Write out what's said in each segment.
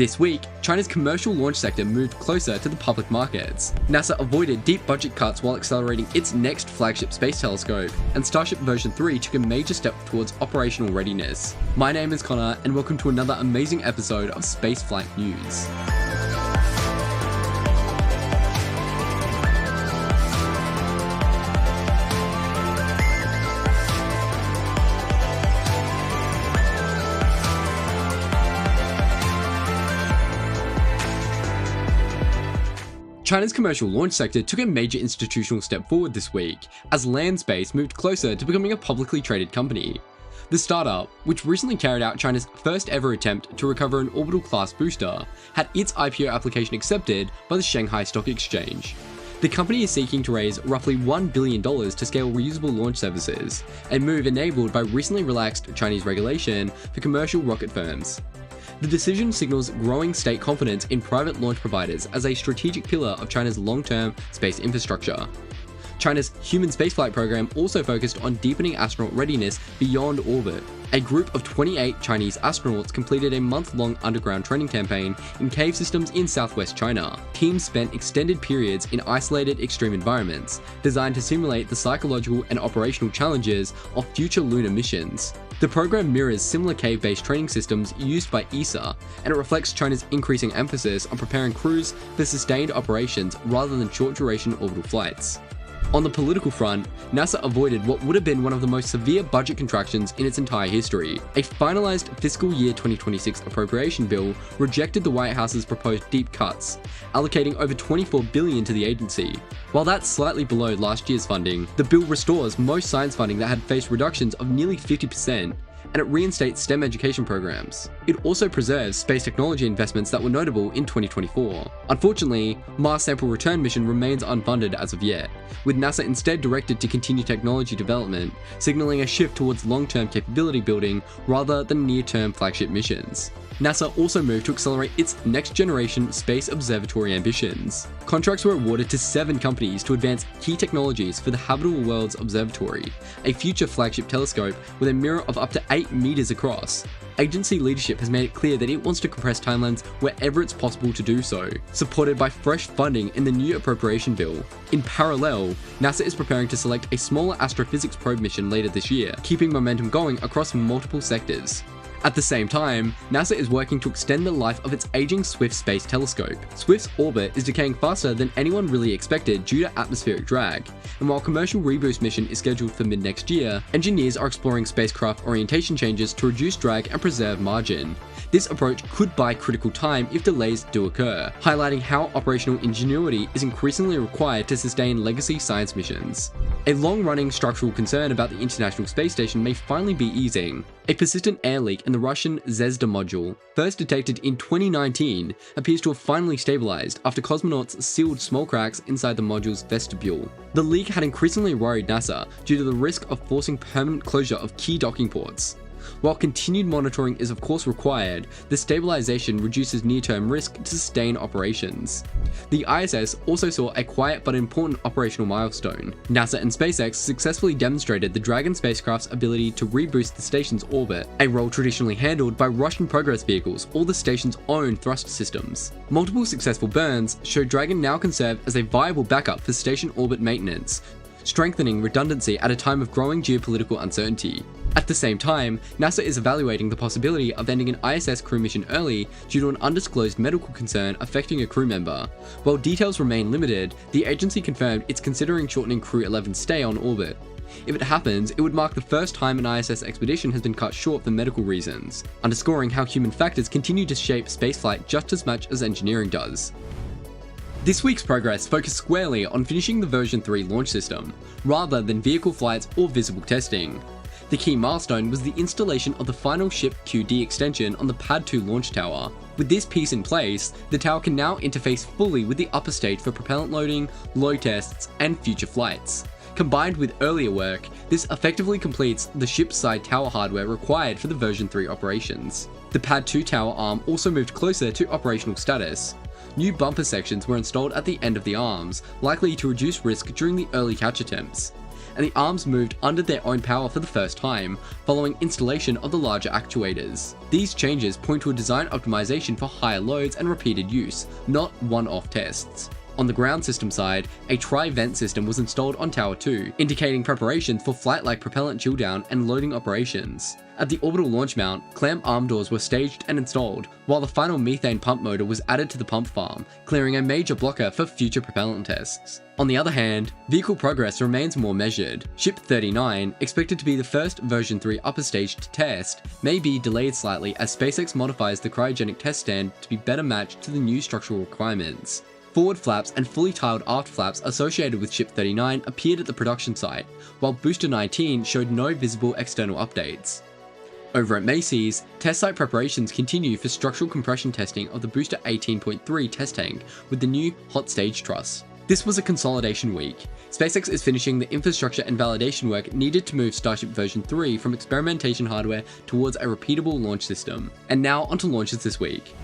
This week, China's commercial launch sector moved closer to the public markets. NASA avoided deep budget cuts while accelerating its next flagship space telescope, and Starship version 3 took a major step towards operational readiness. My name is Connor, and welcome to another amazing episode of Spaceflight News. China's commercial launch sector took a major institutional step forward this week, as Landspace moved closer to becoming a publicly traded company. The startup, which recently carried out China's first ever attempt to recover an orbital class booster, had its IPO application accepted by the Shanghai Stock Exchange. The company is seeking to raise roughly $1 billion to scale reusable launch services, a move enabled by recently relaxed Chinese regulation for commercial rocket firms. The decision signals growing state confidence in private launch providers as a strategic pillar of China's long-term space infrastructure. China's human spaceflight program also focused on deepening astronaut readiness beyond orbit. A group of 28 Chinese astronauts completed a month-long underground training campaign in cave systems in southwest China. Teams spent extended periods in isolated extreme environments, designed to simulate the psychological and operational challenges of future lunar missions. The program mirrors similar cave-based training systems used by ESA, and it reflects China's increasing emphasis on preparing crews for sustained operations rather than short-duration orbital flights. On the political front, NASA avoided what would have been one of the most severe budget contractions in its entire history. A finalized fiscal year 2026 appropriation bill rejected the White House's proposed deep cuts, allocating over $24 billion to the agency. While that's slightly below last year's funding, the bill restores most science funding that had faced reductions of nearly 50%, and it reinstates STEM education programs. It also preserves space technology investments that were notable in 2024. Unfortunately, Mars Sample Return mission remains unfunded as of yet, with NASA instead directed to continue technology development, signaling a shift towards long-term capability building rather than near-term flagship missions. NASA also moved to accelerate its next-generation space observatory ambitions. Contracts were awarded to 7 companies to advance key technologies for the Habitable Worlds Observatory, a future flagship telescope with a mirror of up to 8 meters across. Agency leadership has made it clear that it wants to compress timelines wherever it's possible to do so, supported by fresh funding in the new appropriation bill. In parallel, NASA is preparing to select a smaller astrophysics probe mission later this year, keeping momentum going across multiple sectors. At the same time, NASA is working to extend the life of its aging Swift space telescope. Swift's orbit is decaying faster than anyone really expected due to atmospheric drag, and while commercial reboost mission is scheduled for mid-next year, engineers are exploring spacecraft orientation changes to reduce drag and preserve margin. This approach could buy critical time if delays do occur, highlighting how operational ingenuity is increasingly required to sustain legacy science missions. A long-running structural concern about the International Space Station may finally be easing. A persistent air leak in the Russian Zvezda module, first detected in 2019, appears to have finally stabilized after cosmonauts sealed small cracks inside the module's vestibule. The leak had increasingly worried NASA due to the risk of forcing permanent closure of key docking ports. While continued monitoring is of course required, the stabilization reduces near-term risk to sustain operations. The ISS also saw a quiet but important operational milestone. NASA and SpaceX successfully demonstrated the Dragon spacecraft's ability to reboost the station's orbit, a role traditionally handled by Russian Progress vehicles or the station's own thrust systems. Multiple successful burns show Dragon now can serve as a viable backup for station orbit maintenance, strengthening redundancy at a time of growing geopolitical uncertainty. At the same time, NASA is evaluating the possibility of ending an ISS crew mission early due to an undisclosed medical concern affecting a crew member. While details remain limited, the agency confirmed it's considering shortening Crew 11's stay on orbit. If it happens, it would mark the first time an ISS expedition has been cut short for medical reasons, underscoring how human factors continue to shape spaceflight just as much as engineering does. This week's progress focused squarely on finishing the version 3 launch system, rather than vehicle flights or visible testing. The key milestone was the installation of the final ship QD extension on the Pad 2 launch tower. With this piece in place, the tower can now interface fully with the upper stage for propellant loading, load tests, and future flights. Combined with earlier work, this effectively completes the ship's side tower hardware required for the version 3 operations. The Pad 2 tower arm also moved closer to operational status. New bumper sections were installed at the end of the arms, likely to reduce risk during the early catch attempts. and the arms moved under their own power for the first time, following installation of the larger actuators. These changes point to a design optimization for higher loads and repeated use, not one-off tests. On the ground system side, a tri-vent system was installed on Tower 2, indicating preparations for flight-like propellant chill-down and loading operations. At the orbital launch mount, clamp arm doors were staged and installed, while the final methane pump motor was added to the pump farm, clearing a major blocker for future propellant tests. On the other hand, vehicle progress remains more measured. Ship 39, expected to be the first version 3 upper stage to test, may be delayed slightly as SpaceX modifies the cryogenic test stand to be better matched to the new structural requirements. Forward flaps and fully tiled aft flaps associated with Ship 39 appeared at the production site, while Booster 19 showed no visible external updates. Over at Macy's, test site preparations continue for structural compression testing of the Booster 18.3 test tank with the new hot stage truss. This was a consolidation week. SpaceX is finishing the infrastructure and validation work needed to move Starship version 3 from experimentation hardware towards a repeatable launch system. And now onto launches this week.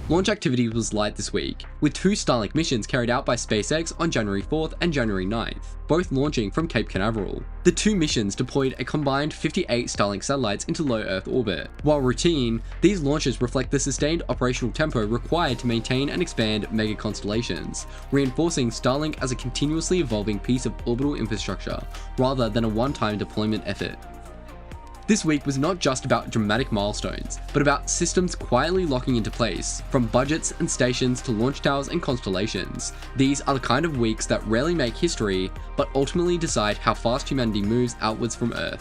Launch activity was light this week, with 2 Starlink missions carried out by SpaceX on January 4th and January 9th, both launching from Cape Canaveral. The 2 missions deployed a combined 58 Starlink satellites into low Earth orbit. While routine, these launches reflect the sustained operational tempo required to maintain and expand mega constellations, reinforcing Starlink as a continuously evolving piece of orbital infrastructure, rather than a one-time deployment effort. This week was not just about dramatic milestones, but about systems quietly locking into place, from budgets and stations to launch towers and constellations. These are the kind of weeks that rarely make history, but ultimately decide how fast humanity moves outwards from Earth.